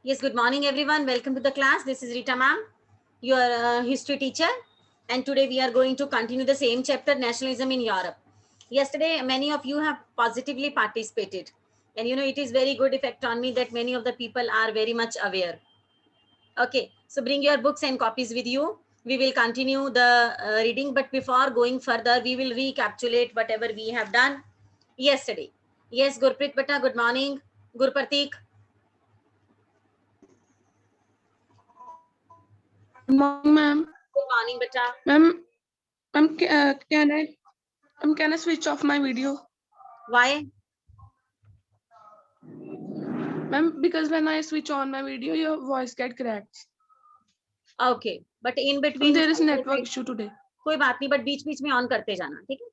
Yes, good morning, everyone. Welcome to the class. This is Rita ma'am, your history teacher. And today we are going to continue the same chapter, Nationalism in Europe. Yesterday, many of you have positively participated. And it is very good effect on me that many of the people are very much aware. Okay, so bring your books and copies with you. We will continue the reading, but before going further, we will recapitulate whatever we have done yesterday. Yes, Gurpreet Bata, good morning. Gurpratik. Good morning, ma'am. Good morning, Bata. Ma'am, can I switch off my video? Why? Ma'am, because when I switch on my video, your voice get cracked. Okay, but in And between there is side by network side issue today. कोई बात नहीं, but बीच बीच में on करते जाना, ठीक है?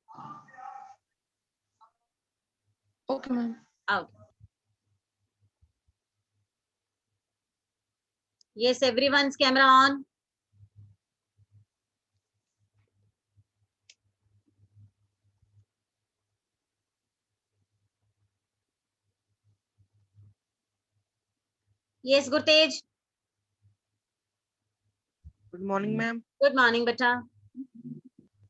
Okay, ma'am. Okay. Yes, everyone's camera on. Yes, Gurtej. Good morning ma'am. Good morning, बेटा.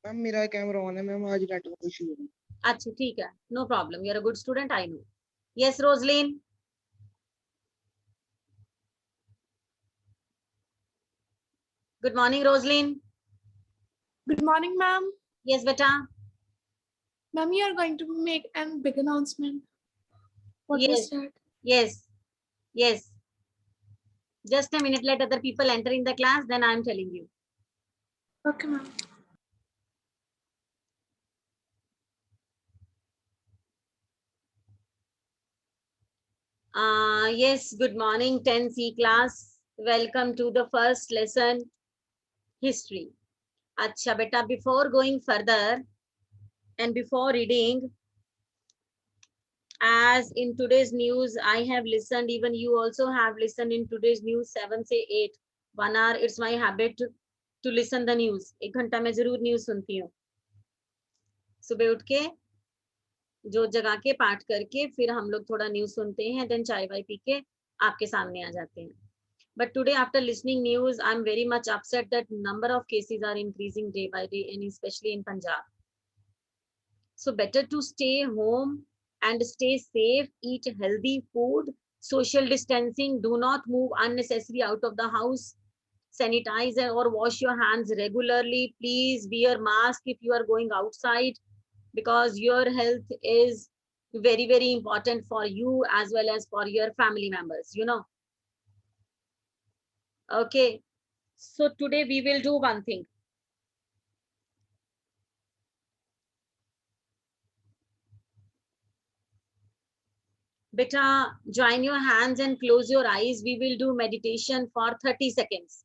Ma'am मेरा कैमरा ऑन है मैम, आज नेटवर्क इशू है। अच्छा, ठीक है, no problem. You're a good student, I know. Yes, Rosaline. Good morning, Rosaline. Good morning, ma'am. Yes, beta. Ma'am, you are going to make a big announcement. What Yes. is that? Yes. Yes. Just a minute, let other people enter in the class, then I'm telling you. Okay, ma'am. Yes, good morning, 10C class. Welcome to the first lesson, history. Acha beta, before going further and before reading, as in today's news, I have listened, even you also have listened in today's news, 7 से 8, 1 hour, it's my habit to listen the news. 1 घंटा मैं जरूर news सुनती हूँ. सुबह उठ के जो जगा के पाठ करके फिर हम लोग थोड़ा न्यूज सुनते हैं, देन चाय वाय पी के आपके सामने आ जाते हैं. But today, after listening news, I'm very much upset that number of cases are increasing day by day, and especially in Punjab. So better to stay home and stay safe, eat healthy food, social distancing, do not move unnecessarily out of the house, sanitize or wash your hands regularly. Please wear mask if you are going outside, because your health is very, very important for you as well as for your family members, Okay. So today we will do one thing. Beta, join your hands and close your eyes. We will do meditation for 30 seconds.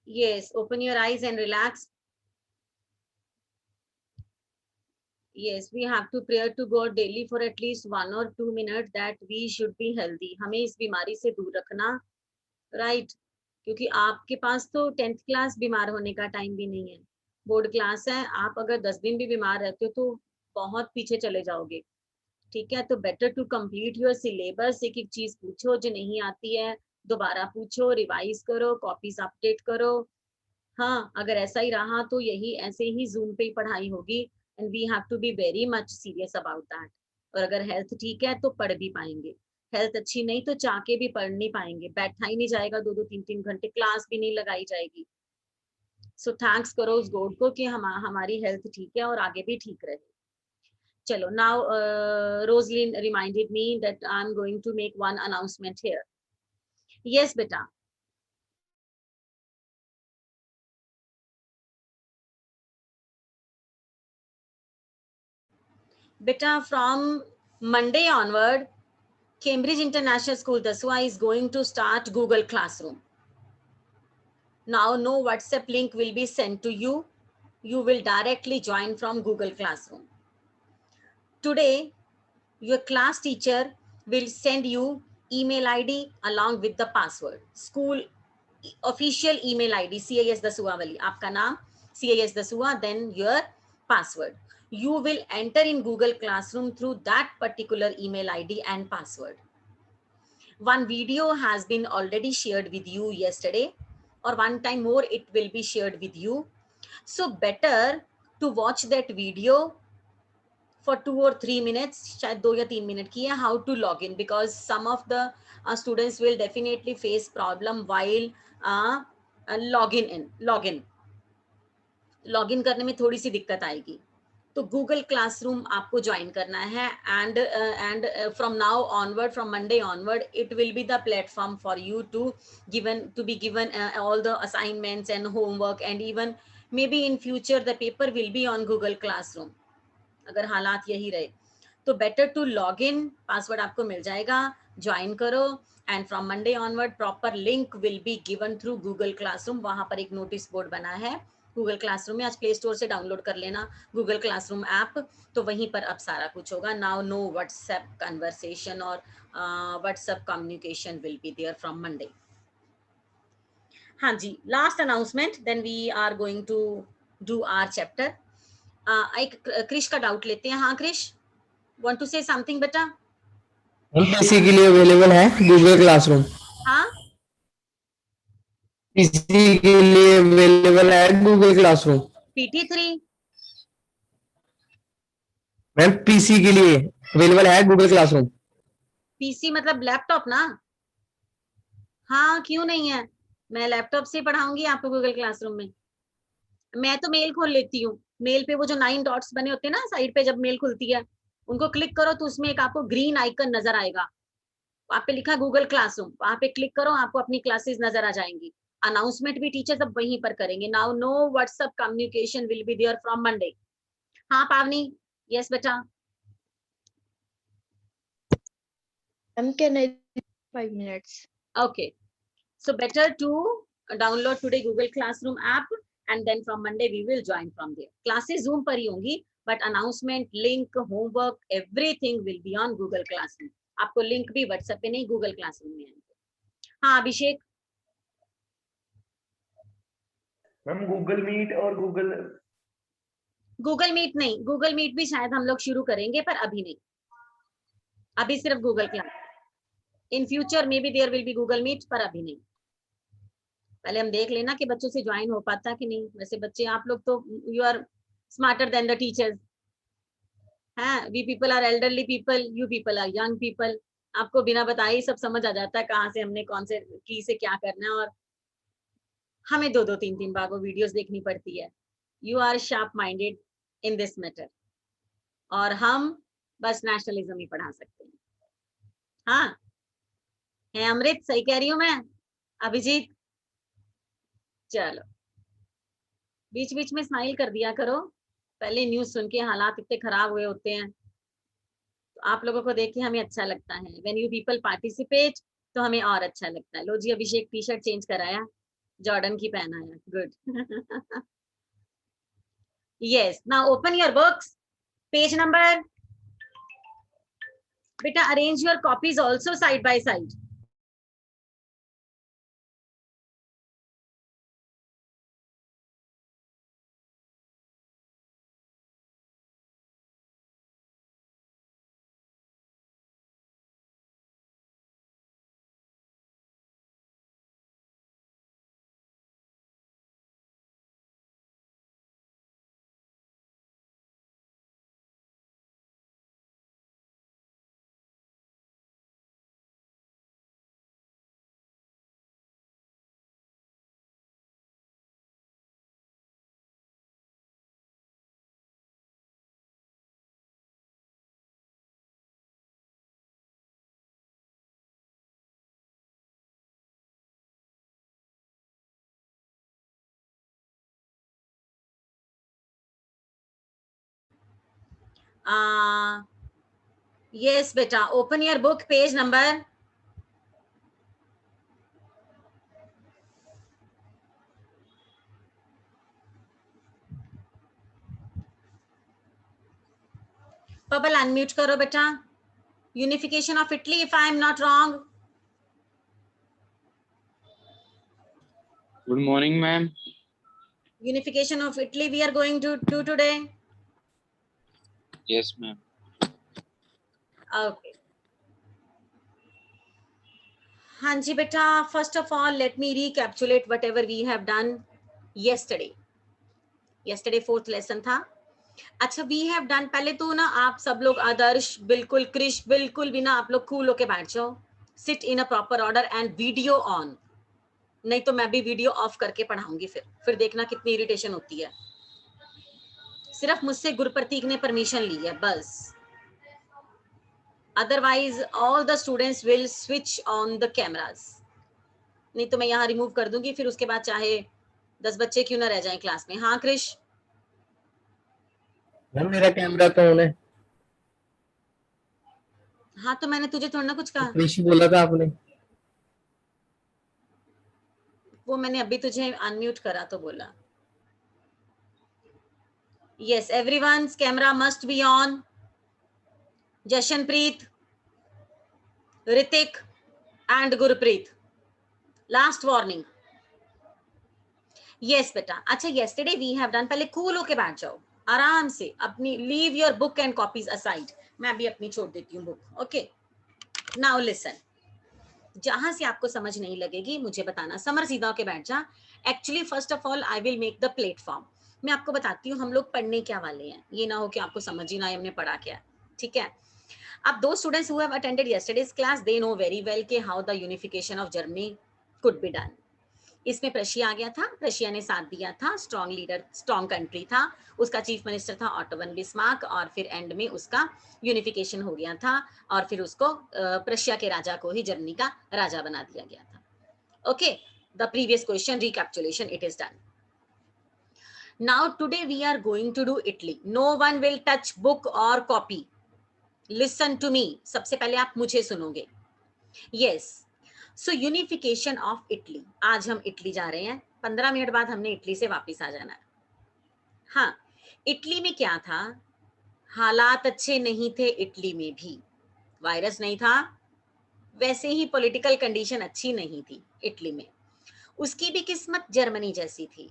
Yes, open your eyes and relax. Yes, we have to pray to God daily for at least 1 or 2 minutes that we should be healthy. हमें इस बीमारी से दूर रखना, right? क्योंकि आपके पास तो 10th class बीमार होने का टाइम भी नहीं है, बोर्ड क्लास है. आप अगर 10 दिन भी बीमार रहते हो तो बहुत पीछे चले जाओगे. ठीक है, तो better to complete your syllabus. एक एक चीज पूछो, जो नहीं आती है दोबारा पूछो, रिवाइज करो, कॉपीज अपडेट करो. हाँ, अगर ऐसा ही रहा तो यही ऐसे ही जूम पे ही पढ़ाई होगी, and we have to be very much serious about that. और अगर हेल्थ ठीक है तो पढ़ भी पाएंगे, हेल्थ अच्छी नहीं तो चाह के भी पढ़ नहीं पाएंगे, बैठा ही नहीं जाएगा 2-2 3-3 घंटे, क्लास भी नहीं लगाई जाएगी. सो थैंक्स करो उस गॉड को कि हमारी हेल्थ ठीक है और आगे भी ठीक रहे. चलो, now Rosalind reminded me that I'm going to make one announcement here. Yes, beta. Beta, from Monday onward, Cambridge International School Daswa is going to start Google Classroom. Now no WhatsApp link will be sent to you. You will directly join from Google Classroom. Today, your class teacher will send you email ID along with the password. School official email ID, CIS Dasua wali. Aapka naam, CIS Dasua, then your password. You will enter in Google Classroom through that particular email ID and password. One video has been already shared with you yesterday, or one time more it will be shared with you. So better to watch that video for 2 or 3 minutes, शायद 2 या 3 minute की है, how to log in, because some of the students will definitely face problem while login करने में थोड़ी सी दिक्कत आएगी. तो गूगल क्लासरूम आपको ज्वाइन करना है, and from now onward, from Monday onward, it will be the platform for you to be given all the assignments and homework, and even may be in future the paper will be on Google classroom, अगर हालात यही रहे तो. Better to log in, password आपको मिल जाएगा, join करो, and from Monday onward proper link will be given through Google classroom. वहां पर एक नोटिस बोर्ड बना है गूगल क्लासरूम में, आज प्ले स्टोर से डाउनलोड कर लेना गूगल क्लासरूम ऐप, तो वहीं पर अब सारा कुछ होगा. नाउ नो व्हाट्सएप कन्वर्सेशन और WhatsApp communication will be there from Monday. हाँ जी, last announcement, then we are going to do our chapter. एक क्रिश का डाउट लेते हैं. हाँ Krish, want to say something बेटा? पीसी के लिए अवेलेबल है गूगल क्लासरूम? हाँ, पीसी के लिए अवेलेबल है Google classroom? PT3 ma'am PC के लिए अवेलेबल है गूगल क्लासरूम? PC मतलब लैपटॉप ना? हाँ, क्यों नहीं है, मैं लैपटॉप से पढ़ाऊंगी आपको गूगल क्लासरूम में. मैं तो मेल खोल लेती हूँ. मेल पे वो जो 9 डॉट्स बने होते हैं ना साइड पे, जब मेल खुलती है उनको क्लिक करो तो उसमें एक आपको ग्रीन आइकन नजर आएगा, वहां पे लिखा गूगल क्लासरूम, वहां पे क्लिक करो, आपको अपनी क्लासेस नजर आ जाएंगी. अनाउंसमेंट भी टीचर्स अब वहीं पर करेंगे. Now no WhatsApp communication will be there from Monday. हाँ पावनी, यस बेटा. Can I 5 minutes? Okay, so better to download today Google Classroom app, and then from Monday we will join from there. Classes Zoom पर ही होंगी, but announcement, link, homework, everything will be on Google Classroom. आपको link भी WhatsApp पे नहीं, Google Classroom में आएंगे. हाँ अभिषेक. Ma'am Google meet और गूगल मीट नहीं, गूगल मीट भी शायद हम लोग शुरू करेंगे पर अभी नहीं, अभी सिर्फ Google class. In future may be there will be Google meet, पर अभी नहीं. पहले हम देख लेना कि बच्चों से ज्वाइन हो पाता कि नहीं. वैसे बच्चे आप लोग तो you are smarter than the teachers. हाँ, we people are elderly people, you people are young people. आपको बिना बताए ही सब समझ आ जाता है कहाँ से हमने कौन से की से क्या करना है, और हमें 2-2 3-3 बार वो वीडियोस देखनी पड़ती है. You are sharp minded in this matter, और हम बस नेशनलिज्म ही पढ़ा सकते हैं. हाँ है अमृत, सही कह रही हूँ मैं? अभिजीत, चलो बीच बीच में स्माइल कर दिया करो. पहले न्यूज सुन के हालात इतने खराब हुए होते हैं, तो आप लोगों को देख के हमें अच्छा लगता है. व्हेन यू पीपल पार्टिसिपेट तो हमें और अच्छा लगता है. लो जी, अभिषेक टी शर्ट चेंज कराया, जॉर्डन की पहनाया, good. yes, now open your books, page number. Beta, arrange your copies also side by side. Yes, beta. Open your book, page number. Purple, unmute karo beta. Unification of Italy, if I am not wrong. Good morning, ma'am. Unification of Italy we are going to do today. Yes, ma'am. Okay. Hanji beta, first of all, let me recapitulate whatever we have done yesterday. Yesterday fourth lesson था. अच्छा, we have done, पहले तो ना आप सब लोग आदर्श बिल्कुल, क्रिश बिल्कुल भी ना आप लोग कूल होके बैठ जाओ, sit in a proper order and video on, नहीं तो मैं भी वीडियो ऑफ करके पढ़ाऊंगी, फिर देखना कितनी इरिटेशन होती है। सिर्फ मुझसे गुरप्रतीक ने परमिशन ली है बस, otherwise all the students will switch on the cameras, नहीं तो मैं यहाँ रिमूव कर दूंगी, फिर उसके बाद चाहे 10 बच्चे क्यों ना रह जाएं क्लास में। हाँ क्रिश? मैम मेरा कैमरा तो ऑन है। हाँ तो मैंने तुझे थोड़ा ना कुछ कहा, कृषि बोला था आपने। वो मैंने अभी तुझे अनम्यूट करा तो बोला। Yes, everyone's camera must be on. Jashanpreet, Ritik and Gurpreet. Last warning. Yes बेटा। अच्छा, yesterday we have done, पहले cool होके बैठ जाओ आराम से, अपनी leave your book and copies aside, मैं भी अपनी छोड़ देती हूँ book. Okay, now listen. जहां से आपको समझ नहीं लगेगी मुझे बताना, समर सीधा होके बैठ जा। Actually first of all I will make the platform, मैं आपको बताती हूँ हम लोग पढ़ने क्या वाले हैं, ये ना हो कि आपको समझ ही ना आए हमने पढ़ा क्या, ठीक है। अब दो students who have attended yesterday's class, they know very well कि how the unification of Germany could be done. इसमें प्रशिया आ गया था, प्रशिया ने साथ दिया था, स्ट्रॉन्ग लीडर, स्ट्रॉन्ग कंट्री था, उसका चीफ मिनिस्टर था ऑटो वन बिस्मार्क, और फिर एंड में उसका यूनिफिकेशन हो गया था, और फिर उसको प्रशिया के राजा को ही जर्मनी का राजा बना दिया गया था। Okay, the previous question recapitulation, it is done. Now today we are going to do Italy, no one will touch book और कॉपी, लिसन टू मी, सबसे पहले आप मुझे सुनोगे। Yes, so unification of Italy, आज हम इटली जा रहे हैं, 15 मिनट बाद हमने इटली से वापस आ जाना है। हाँ, इटली में क्या था, हालात अच्छे नहीं थे इटली में भी, वायरस नहीं था, वैसे ही पॉलिटिकल कंडीशन अच्छी नहीं थी इटली में, उसकी भी किस्मत जर्मनी जैसी थी,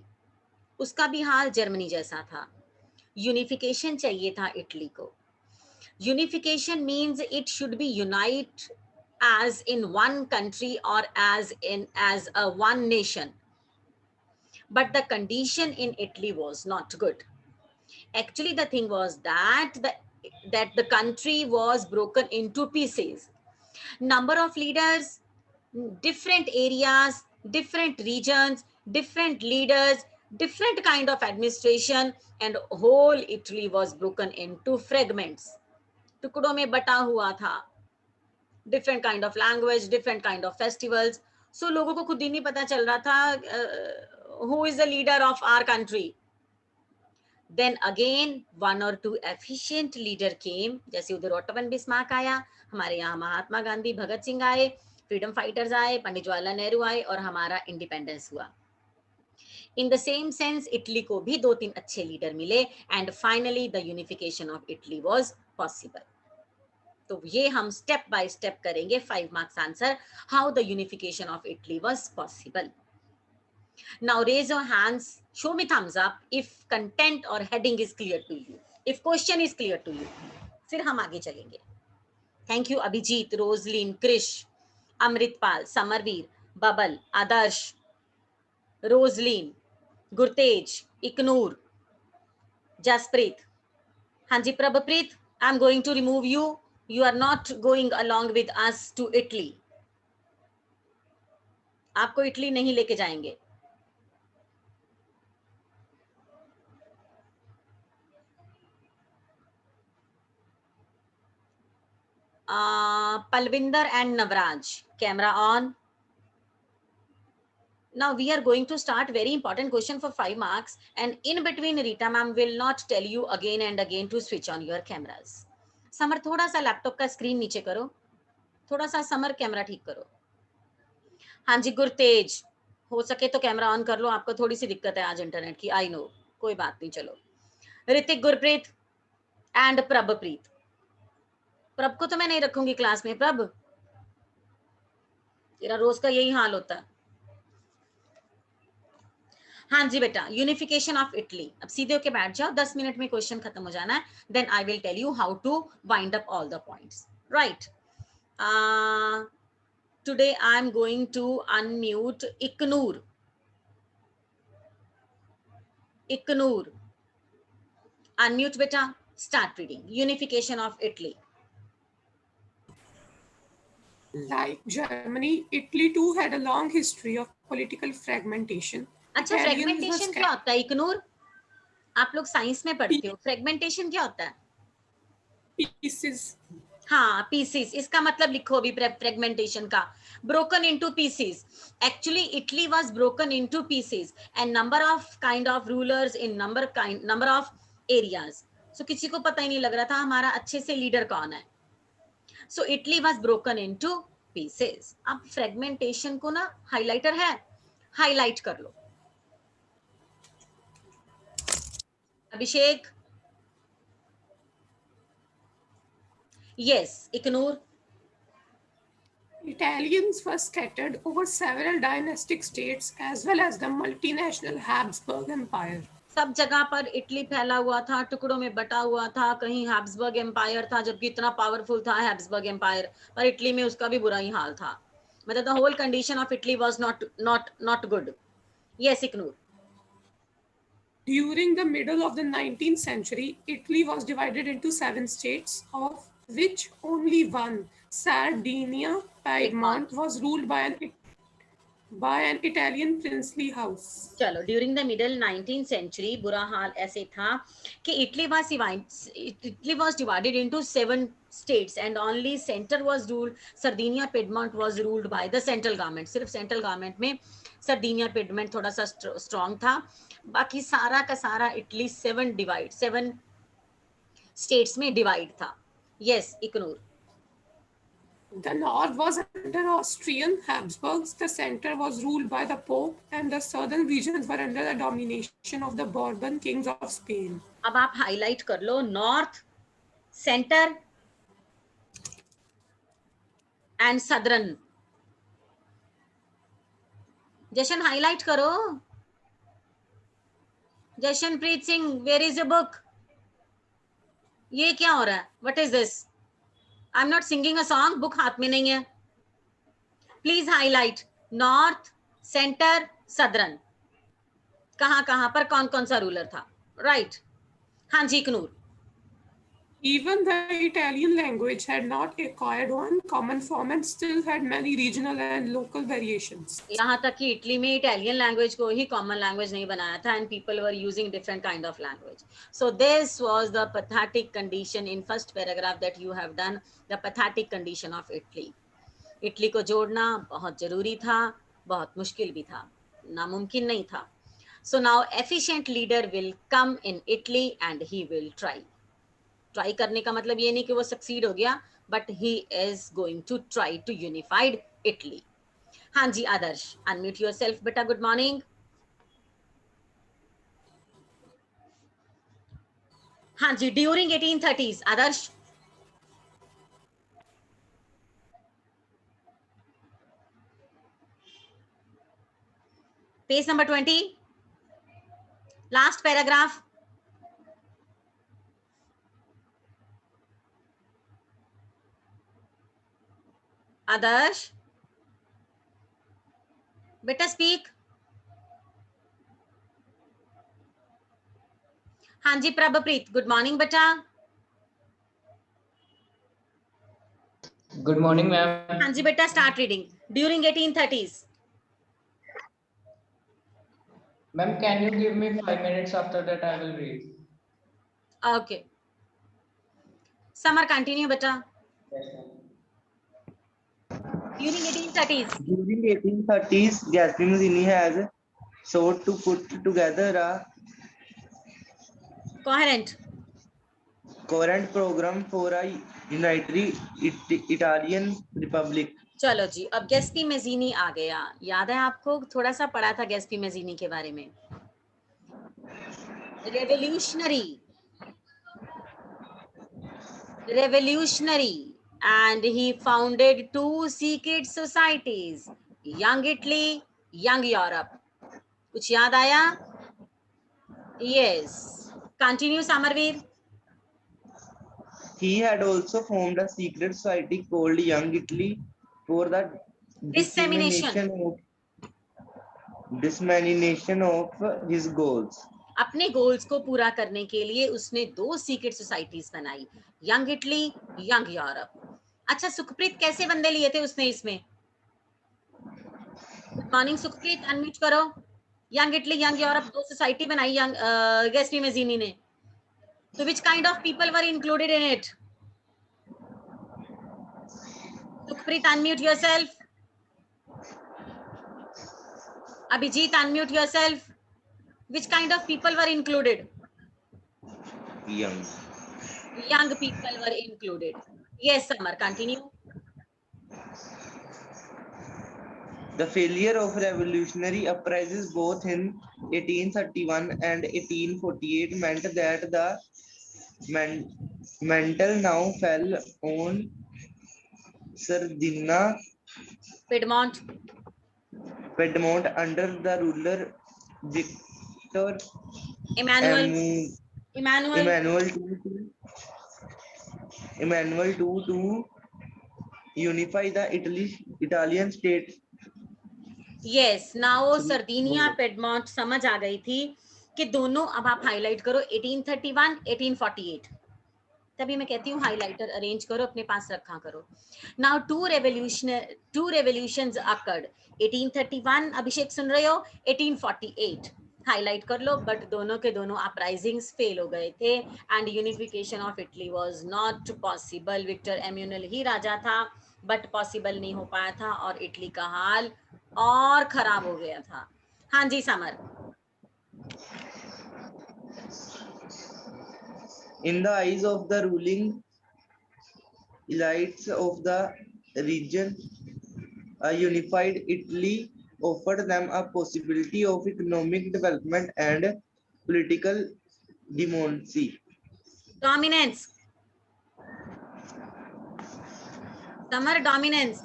उसका भी हाल जर्मनी जैसा था। यूनिफिकेशन चाहिए था इटली को। Unification means it should be unite as in one country or as a one nation, but the condition in Italy was not good. Actually the thing was that the country was broken into pieces, number of leaders, different areas, different regions, different leaders, different kind of administration, and whole Italy was broken into fragments, टुकड़ों में बटा हुआ था, different kind of language, different kind of festivals, so लोगों को खुद ही नहीं पता चल रहा था who is the leader of our country. Then again one और टू एफिशिएंट लीडर केम, जैसे उधर ऑटो वन बिस्मार्क आया, हमारे यहाँ महात्मा गांधी, भगत सिंह आए, फ्रीडम फाइटर्स आए, पंडित जवाहरलाल नेहरू आए, और हमारा इंडिपेंडेंस हुआ। In the same sense Italy को भी 2-3 अच्छे लीडर मिले, and finally the unification of Italy was possible. तो ये हम स्टेप बाय स्टेप करेंगे, 5 marks answer, how the unification of Italy was possible. Now raise your hands, show me thumbs up if content और heading is clear to you, if question is clear to you, फिर हम आगे चलेंगे। Thank you Abhijeet, Roslin, Krrish, Amritpal, Samarveer, Babbal, Adarsh, Roslin, Gurtej, Iknoor, Jaspreet. हाँ जी Prabhpreet, I am going to remove you, you are not going along with us to Italy, आपको Italy नहीं लेके जाएंगे। Palvinder and Navraj, camera on. Now we are going to start very important question for 5 marks, and in between Rita ma'am will not tell you again and again to switch on your cameras. Summer थोड़ा सा laptop का screen नीचे करो, थोड़ा सा summer camera ठीक करो. हाँ जी गुरतेज, हो सके तो कैमरा ऑन कर लो, आपको थोड़ी सी दिक्कत है आज इंटरनेट की, आई नो, कोई बात नहीं. चलो ऋतिक, गुरप्रीत एंड प्रभप्रीत. प्रभ को तो मैं नहीं रखूंगी क्लास में. प्रभ, तेरा रोज का यही हाल होता है. हाँ जी बेटा, यूनिफिकेशन ऑफ इटली. अब सीधे होके बैठ जाओ, 10 मिनट में क्वेश्चन खत्म हो जाना है. Then I will tell you how to wind up all the points. Right, today I am going to unmute Iknoor. Iknoor, unmute beta, start reading. Unification of Italy. Like Germany, Italy too had a long history of political fragmentation. अच्छा, fragmentation क्या होता है इकनूर? आप लोग science में पढ़ते हो, fragmentation क्या होता है? Pieces. हाँ, पीसेस. इसका मतलब लिखो अभी फ्रेगमेंटेशन का. broken into pieces. Actually Italy was broken into pieces and number of kind of rulers in number of areas. So किसी को पता ही नहीं लग रहा था हमारा अच्छे से लीडर कौन है. So Italy was broken into pieces. अब फ्रेगमेंटेशन को ना हाइलाइटर है, हाईलाइट कर लो. अभिषेक, yes, इकनूर. Italians were scattered over several dynastic states as well as the multinational Habsburg Empire. सब जगह पर इटली फैला हुआ था, टुकड़ों में बटा हुआ था. कहीं हैब्सबर्ग एम्पायर था, जबकि इतना पावरफुल था हैब्सबर्ग एम्पायर, पर इटली में उसका भी बुरा ही हाल था. मतलब the whole condition of Italy was not good. Yes Iknoor. During the middle of the 19th century, Italy was divided into 7 states, of which only one, Sardinia, Piedmont, was ruled by an Italian princely house. चलो, during the middle 19th century बुरा हाल ऐसे था कि Italy was divided into 7 states and only center was ruled, Sardinia Piedmont was ruled by the central government. सिर्फ central government में सर्दीनिया पिडमेंट थोड़ा सा स्ट्रॉन्ग था, बाकी सारा का सारा इटली 7 स्टेट्स में डिवाइड था. Yes इकनूर. The north was under Austrian Habsburgs, the center was ruled by the Pope, and the southern regions were under the domination of the Bourbon kings of Spain. अब आप highlight कर लो, north, centre and southern. Jashan highlight करो. Jashanpreet Singh, where is your book? ये क्या हो रहा है? What is this? I am not singing a song, book हाथ में नहीं है. Please highlight north, centre, southern. कहां पर कौन कौन सा रूलर था? राइट. हाँ जी इकनूर. Even the Italian language had not acquired one common form and still had many regional and local variations. यहाँ तक कि इटली में इटालियन लैंग्वेज को ही कॉमन लैंग्वेज नहीं बनाया था, and people were using different kind of language. So this was the pathetic condition in first paragraph that you have done, the pathetic condition of Italy. Italy को जोड़ना बहुत जरूरी था, बहुत मुश्किल भी था, नामुमकिन नहीं था. So now efficient leader will come in Italy and he will try. Try करने का मतलब ये नहीं कि वो सक्सीड हो गया, but he is going to try to unified Italy. हाँ जी आदर्श, अनम्यूट योरसेल्फ बेटा. Good morning. हाँ जी, during 1830s. Adarsh. Page number 20, last paragraph. Adarsh बेटा स्पीक. हाँ जी प्रभप्रीत, गुड मॉर्निंग बेटा. Good morning ma'am. हाँ जी बेटा, start reading. During 1830s. Ma'am can you give me 5 minutes, after that I will read. Okay Samar, continue बेटा. During 1830s. During 1830s, Gaspar Mazzini has sought to put together a Coherent. coherent program for a united Italian Republic. चलो जी, अब गैस्पी मेज़िनी आ गया। याद है आपको, थोड़ा सा पढ़ा था गैस्पी मेज़िनी के बारे में। Revolutionary, and he founded two secret societies, Young Italy, Young Europe. कुछ याद आया? Yes. Continue, Samarveer. He had also formed a secret society called Young Italy for the dissemination of his goals. अपने गोल्स को पूरा करने के लिए उसने दो सीक्रेट सोसाइटीज बनाई, यंग इटली, यंग यूरोप। अच्छा सुखप्रीत, कैसे बंदे लिए थे उसने इसमें? गुड मॉर्निंग सुखप्रीत, अनम्यूट करो। यंग इटली, यंग यूरोप, दो सोसाइटी बनाई यंग गैस्पी मेज़िनी ने। तो which kind of people were included in it? Sukhpreet, unmute yourself. Abhijit, unmute yourself. Which kind of people were included? Young people were included. Yes, Samar, continue. The failure of revolutionary uprisings both in 1831 and 1848 meant that the mantle now fell on Sardinia, Piedmont. under the ruler Victor Emmanuel II to unify the Italian state. Yes, now Sardinia, Piedmont समझ आ गई थी कि दोनों। अब आप highlight करो 1831, 1848। तभी मैं कहती हूँ हाइलाइटर अरेंज करो, अपने पास रखा करो। नाउ टू रेवोल्यूशंस अकर्ड, 1831 अभिषेक सुन रहे हो, 1848 हाईलाइट कर लो। बट दोनों के दोनों अपराइजिंग्स फेल हो गए थे and unification of Italy was not possible. Victor Emmanuel ही राजा था, बट पॉसिबल नहीं हो पाया था और इटली का हाल और खराब हो गया था। हाँ जी summer. In the eyes of the ruling elites of the region, a unified Italy offered them a possibility of economic development and political dominance. Samar, dominance.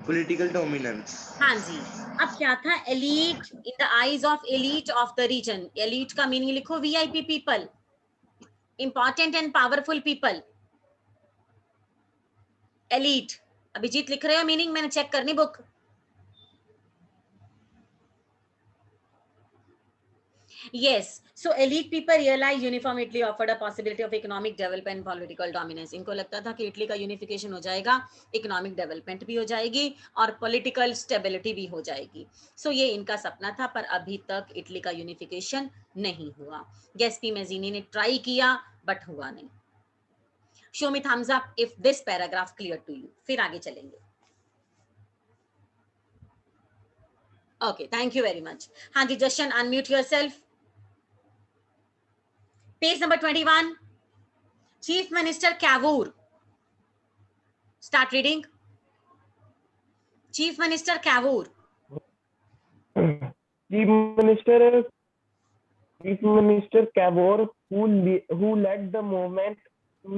Political dominance. हाँ जी। अब क्या था? Elite, in the eyes of elite of the region. Elite का meaning लिखो, VIP people, important and powerful people. Elite. Abhijeet लिख रहे हो मीनिंग? मैंने चेक करनी book. Yes, so elite people realized uniform Italy offered a possibility of economic development and political dominance. इनको लगता था कि इटली का यूनिफिकेशन हो जाएगा, इकोनॉमिक डेवलपमेंट भी हो जाएगी और पॉलिटिकल स्टेबिलिटी भी हो जाएगी। सो ये इनका सपना था, पर अभी तक इटली का यूनिफिकेशन नहीं हुआ। गैस्पी मेज़िनी ने ट्राई किया बट हुआ नहीं। Show me thumbs up if this paragraph clear to you. फिर आगे चलेंगे। Okay, thank you very much. हाँ जी Jashan, unmute yourself. Page number 21, Chief Minister Cavour. Start reading. Chief Minister Cavour. Chief Minister Cavour, who led the movement to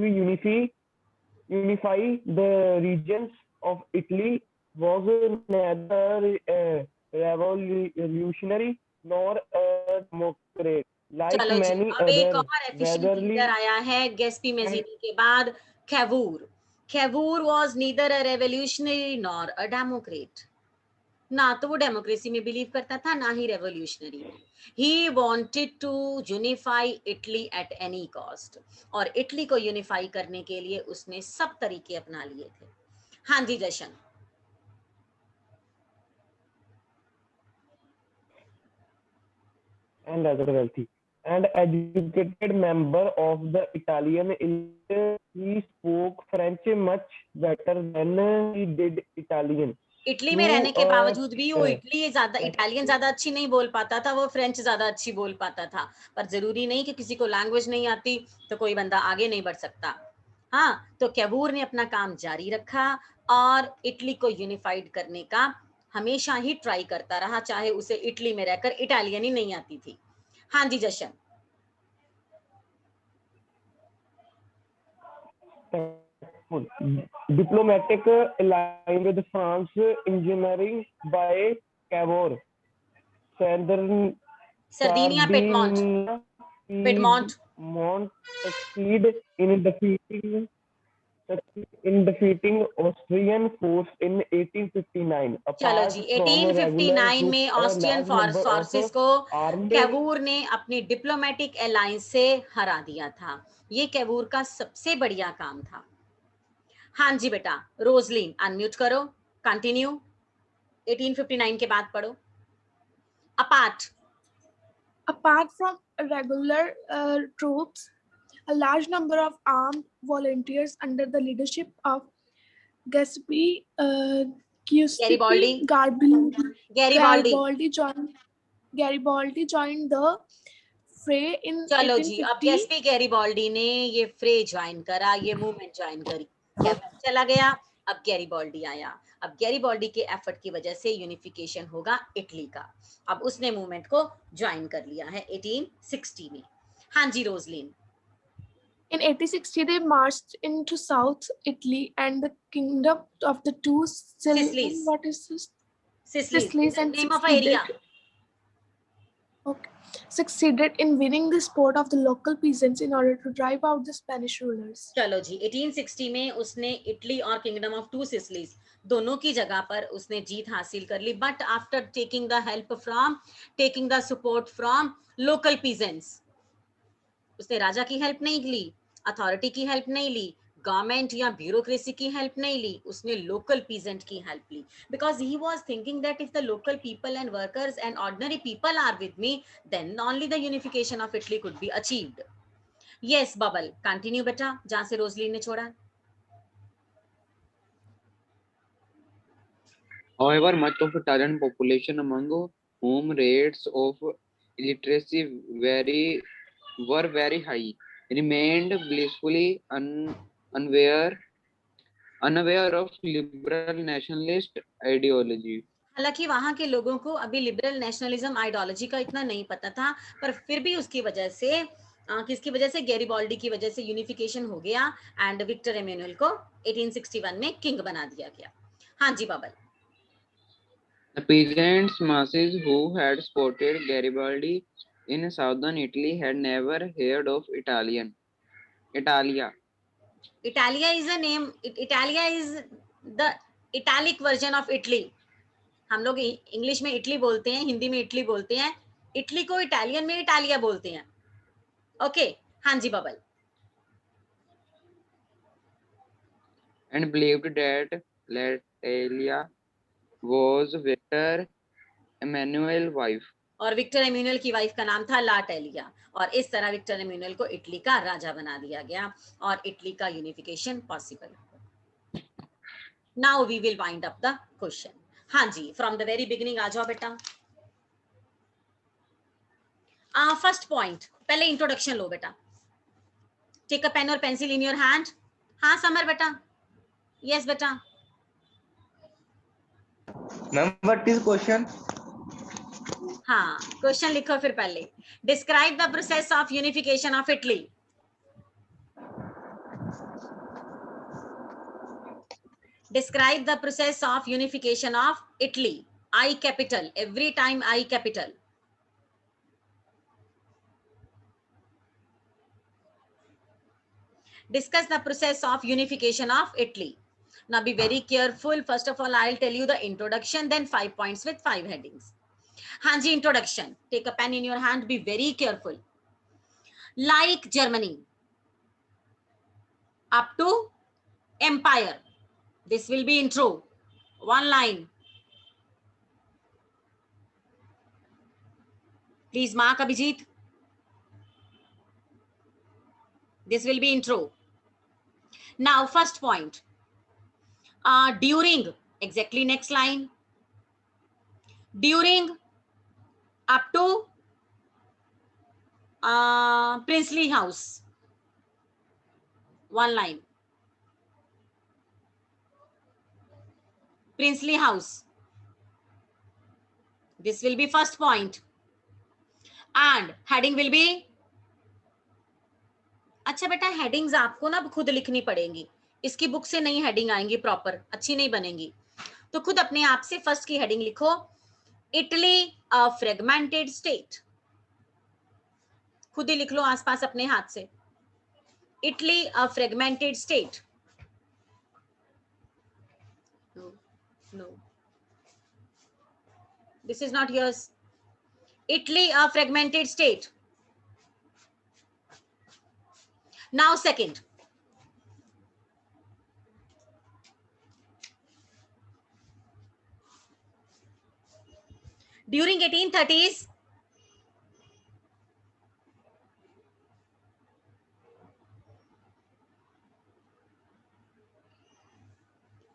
unify the regions of Italy, was neither revolutionary nor a democrat. Like चलो जी, many अब एक other और efficient weatherly leader आया है गैस्पी मेज़िनी के बाद, Cavour. Cavour was neither a revolutionary nor a Democrat. ना तो वो डेमोक्रेसी में बिलीव करता था, ना ही रेवोल्यूशनरी में। He wanted to unify Italy at any cost, और इटली को यूनिफाई करने के लिए उसने सब तरीके अपना लिए थे। हाँ जी जशन। and other wealthy. and educated member of the Italian elite. He spoke French much better than he did Italian. Italy में रहने के बावजूद भी वो इटालियन ज्यादा अच्छी नहीं बोल पाता था, वो फ्रेंच ज्यादा अच्छी बोल पाता था। पर जरूरी नहीं कि किसी को लैंग्वेज नहीं आती तो कोई बंदा आगे नहीं बढ़ सकता। हाँ, तो कैवूर ने अपना काम जारी रखा और इटली को यूनिफाइड करने का हमेशा ही ट्राई करता रहा, चाहे उसे इटली में रहकर इटालियन ही नहीं आती थी। हाँ जी जशन। Diplomatic alliance with France, engineering by Cavour. Sardinia, Piedmont succeed in defeating Austrian force in 1859. चलो जी, 1859 में ऑस्ट्रियन फोर्सेस को कैवूर ने अपनी डिप्लोमेटिक अलायंस से हरा दिया था। ये कैवूर का सबसे बढ़िया काम था। हाँ जी बेटा, रोजलिन अनम्यूट करो, कंटिन्यू। 1859 के बाद पढ़ो। Apart from regular troops, a large number of armed volunteers under the leadership of Giuseppe Garibaldi joined the fray in चलो जी, अब 1850. जैसे गैरिबाल्डी ने ये फ्रे ज्वाइन करा, ये मूवमेंट ज्वाइन करी, कैवूर चला गया, अब गैरिबाल्डी आया। अब गैरिबाल्डी के एफर्ट की वजह से यूनिफिकेशन होगा इटली का। अब उसने मूवमेंट को ज्वाइन कर लिया है 1860 में। हाँ जी Roslin. In 1860, they marched into South Italy and the kingdom of the two Sicilies. What is this? Sicilies and name of area. Okay. Succeeded in winning the support of the local peasants in order to drive out the Spanish rulers. चलो जी, 1860 में उसने Italy और kingdom of to Sicilies दोनों की जगह पर उसने जीत हासिल कर ली, but after taking the support from local peasants. उसने राजा की हेल्प नहीं ली, अथॉरिटी की हेल्प नहीं ली, गवर्नमेंट या ब्यूरोक्रेसी की हेल्प नहीं ली, उसने लोकल पीजेंट की हेल्प ली, because he was thinking that if the local people and workers and ordinary people are with me, then only the unification of Italy could be achieved. Yes Babal, continue बेटा, जहां से Roslin ने छोड़ा। However, much of Italian population, among whom rates of illiteracy were very high, remained blissfully unaware of liberal nationalist ideology. हालांकि वहां के लोगों को अभी लिबरल नेशनलिज्म आइडियोलॉजी का इतना नहीं पता था, पर फिर भी उसकी वजह से किसकी वजह से, गैरिबाल्डी की वजह से यूनिफिकेशन हो गया एंड विक्टर एमेनुअल को 1861 में किंग बना दिया गया। हाँ जी bubble. The peasants masses who had supported Garibaldi in southern Italy had never heard of Italia. Italia is a name. Italia is the Italic version of Italy. हम लोग English में इटली बोलते हैं, हिंदी में इटली बोलते हैं, इटली को Italian में इटालिया बोलते हैं। ओके, हाँ जी बबल। And believed that Latalia was Victor Emmanuel's wife. और विक्टर एमेनुअल की वाइफ का नाम था लाटेलिया, और इस तरह विक्टर एमेनुअल को इटली का राजा बना दिया गया और इटली का unification possible. Now we will wind up the question. हाँ जी, फ्रॉम द वेरी बिगिनिंग आ जाओ बेटा। फर्स्ट पॉइंट, पहले इंट्रोडक्शन लो बेटा। टेक अ पेन और पेंसिल इन योर हैंड। हाँ समर बेटा। यस बेटा। Ma'am what is question? हाँ, क्वेश्चन लिखो फिर पहले। Describe the process of unification of Italy. Describe the process of unification of Italy. I capital, every time I capital. Discuss the process of unification of Italy. Now be very careful. First of all, I'll tell you the introduction, then 5 points with 5 headings. Hanji, introduction. Take a pen in your hand, be very careful. Like Germany, up to empire. This will be intro. One line. Please mark Abhijit. This will be intro. Now first point, during, exactly next line, during up to princely house, one line, princely house. This will be first point and heading will be, अच्छा बेटा headings आपको ना खुद लिखनी पड़ेंगी, इसकी book से नहीं हेडिंग आएंगी, प्रॉपर अच्छी नहीं बनेंगी, तो खुद अपने आप से फर्स्ट की हेडिंग लिखो, इटली अ फ्रेगमेंटेड स्टेट, खुद ही लिख लो आसपास अपने हाथ से, Italy a fragmented state. No, this is not yours. Italy a fragmented state. Now second, during 1830s,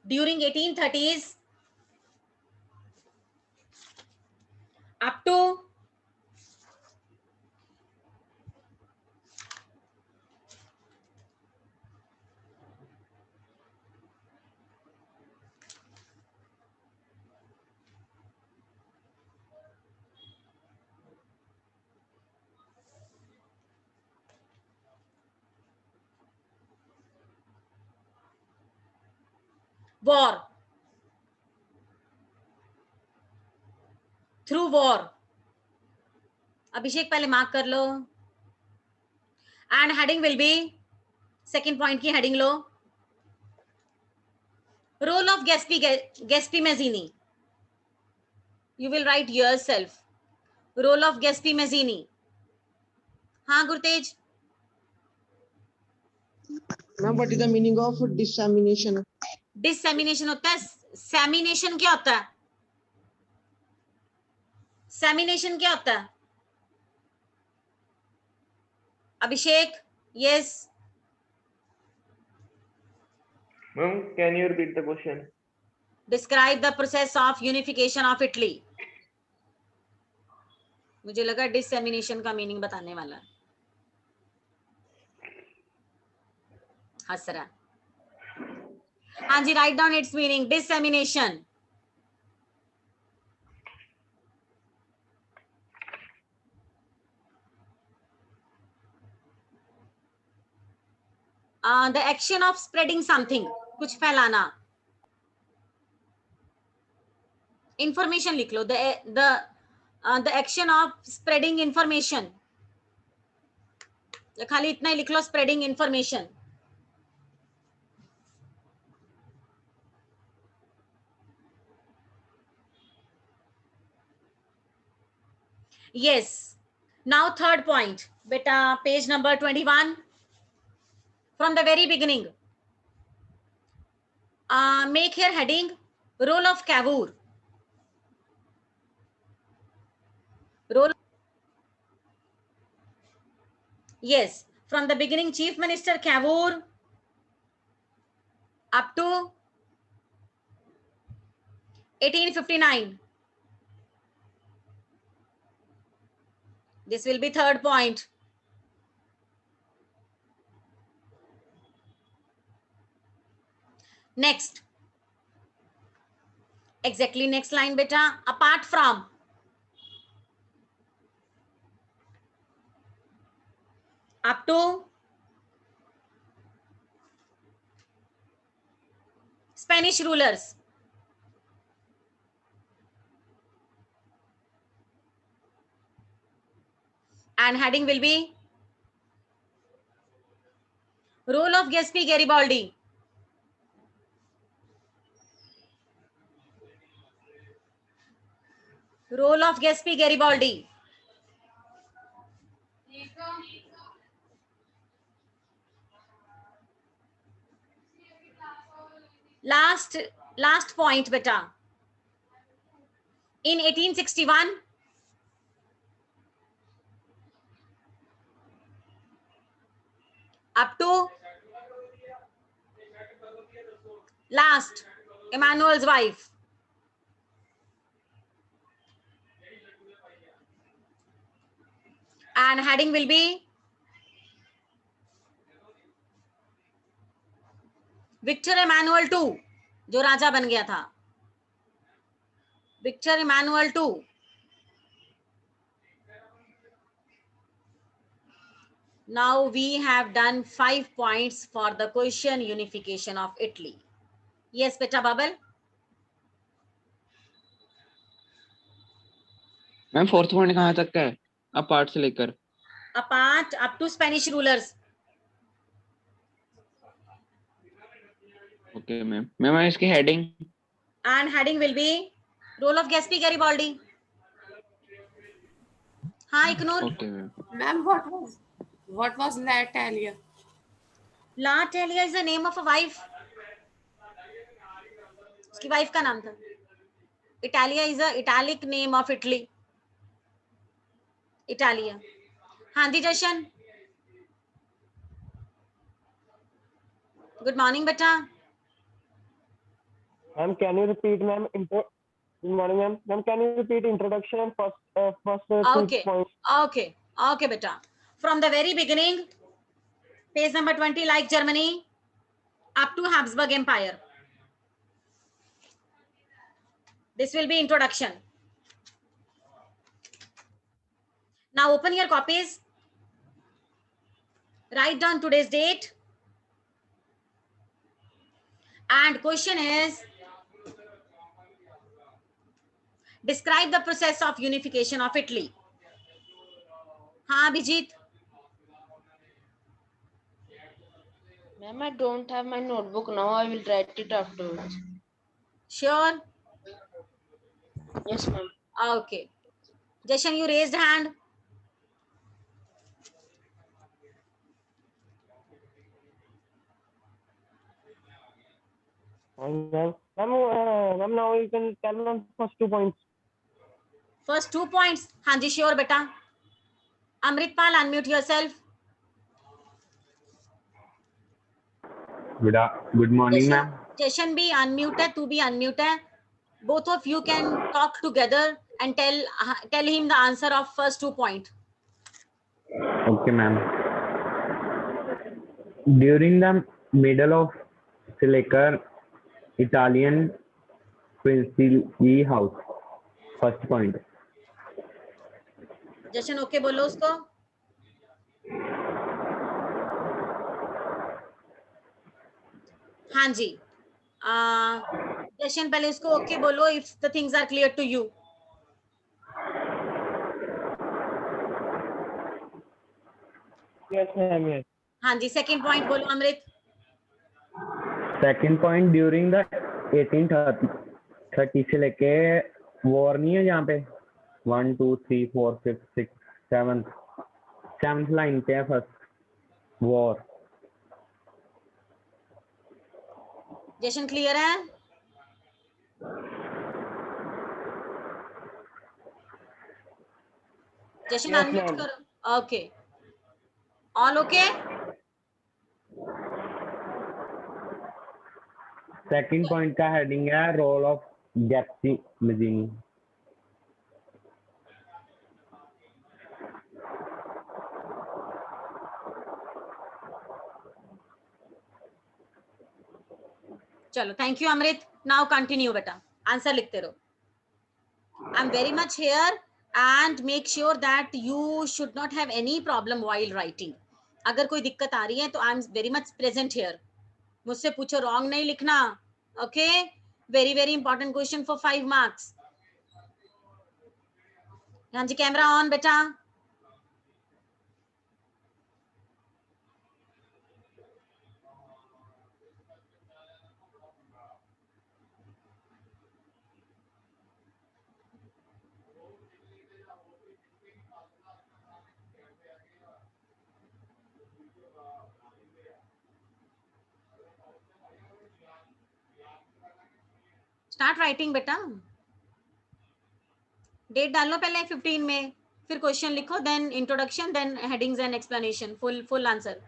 during 1830s up to war, through war, Abhishek पहले मार्क कर लो, and heading will be, second point की heading लो, role of Giuseppe Mazzini, you will write yourself, role of Giuseppe Mazzini. हाँ Gurtej, Ma'am, what is the meaning of dissemination? डिससेमिनेशन होता है, insemination क्या होता है, सेमिनेशन क्या होता है, Abhishek, yes. Ma'am, can you repeat the question? Describe the process of unification of Italy. मुझे लगा डिससेमिनेशन का मीनिंग बताने वाला है, हंस रहा. हाँ जी, write down its meaning, dissemination. The action of spreading something, कुछ फैलाना, इंफॉर्मेशन लिख लो, the action of spreading information, खाली इतना ही लिख लो, spreading information. Yes. Now third point, beta, page number 21. From the very beginning, make here heading, role of Cavour. Role. Yes, from the beginning, Chief Minister Cavour up to 1859. This will be third point. Next, exactly next line beta, apart from, up to Spanish rulers. And heading will be role of Giuseppe Garibaldi. Role of Giuseppe Garibaldi. Last point beta. In 1861, up to last, Emmanuel's wife. And heading will be Victor Emmanuel II, जो राजा बन गया था. Victor Emmanuel II. Now we have done 5 points for the question unification of Italy. Yes, beta Babel. Ma'am fourth point कहाँ तक का है? Apart से लेकर Apart up to Spanish rulers. Okay ma'am. Ma'am इसकी हेडिंग And heading will be role of Gatsby Garibaldi. हाँ ignore. Okay ma'am. Ma'am, what was La Italia? La Italia is the name of a wife. उसकी wife का नाम था. Italia is a italic name of Italy. Italia. हाँ जी जशन. Good morning beta. Ma'am, can you repeat, ma'am? Good morning, ma'am. Ma'am, can you repeat introduction and first Okay. 2 points? Okay beta. From the very beginning, page number 20, like Germany, up to Habsburg Empire. This will be introduction. Now open your copies. Write down today's date. And question is, describe the process of unification of Italy. हाँ Abhijit. Ma'am, I don't have my notebook now. I will write it afterwards. Sure. Yes, ma'am. Okay. Jashan, you raised hand. Ma'am, now you can tell me first 2 points. First 2 points. हाँ जी sure बेटा. Amritpal, unmute yourself. Good morning, ma'am. Jashan भी unmute है, तू भी unmute है. Both of you can talk together and tell him the answer of first 2 points. Okay, ma'am. During the middle of Seleucid Italian princely house. First point. Jashan okay बोलो उसको. हाँ जी. जशन पहले उसको ओके बोलो if the things are clear to you. Yes, ma'am. Yes. हाँ जी second point बोलो अमृत. Second point, during the 1830 से लेके war नहीं है जहाँ पे 1 2 3 4 5 6 7th लाइन पे है फर्स्ट war. जशन क्लियर है. जशन Yes, अनम्यूट ma'am. करो. Okay. All okay. Second point का heading है role of Gatsby Mazzini. चलो thank you Amrit. Now continue बेटा. आंसर लिखते रहो. I am very much here and make sure that you should not have any problem while writing. अगर कोई दिक्कत आ रही है तो I am very much present here. मुझसे पूछो wrong नहीं लिखना. Okay, very important question for 5 marks. हाँ जी कैमरा ऑन बेटा. स्टार्ट राइटिंग बेटा. डेट डाल लो पहले 15 में, फिर क्वेश्चन लिखो, then introduction, then headings and explanation, full answer.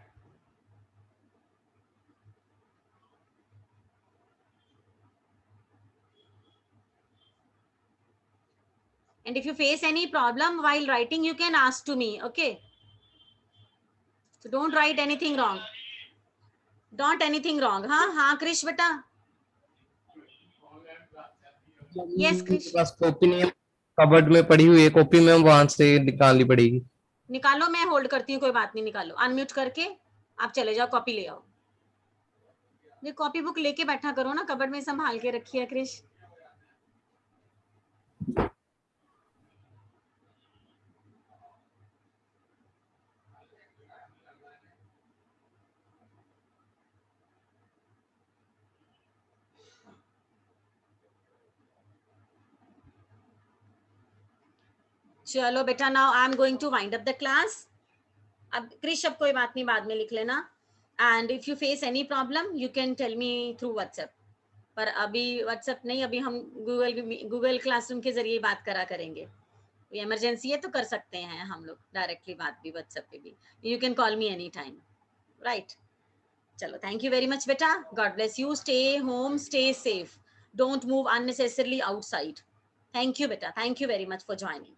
And if you face any problem while writing, you can ask to me. Okay. So don't write anything wrong. Don't anything wrong. हाँ Krish बेटा. Yes Krish. बस copy नहीं है, cupboard में पड़ी हुई है copy, में वहां से निकालनी पड़ेगी। निकालो, मैं होल्ड करती हूँ, कोई बात नहीं, निकालो, अनम्यूट करके आप चले जाओ, कॉपी ले आओ। ये कॉपी बुक लेके बैठा करो ना, कबर्ड में संभाल के रखी है क्रिश। चलो बेटा, now I am going to wind up the class. अब क्रिश, अब कोई बात नहीं, बाद में लिख लेना। And if you face any problem you can tell me through WhatsApp, पर अभी व्हाट्सएप नहीं, अभी हम गूगल क्लासरूम के जरिए बात करा करेंगे। कोई इमरजेंसी है तो कर सकते हैं हम लोग डायरेक्टली बात भी व्हाट्सएप पे भी। You can call me any time, right. चलो, थैंक यू वेरी मच बेटा, God bless you, stay home, stay safe, don't move unnecessarily outside. Thank you बेटा, thank you very much for joining.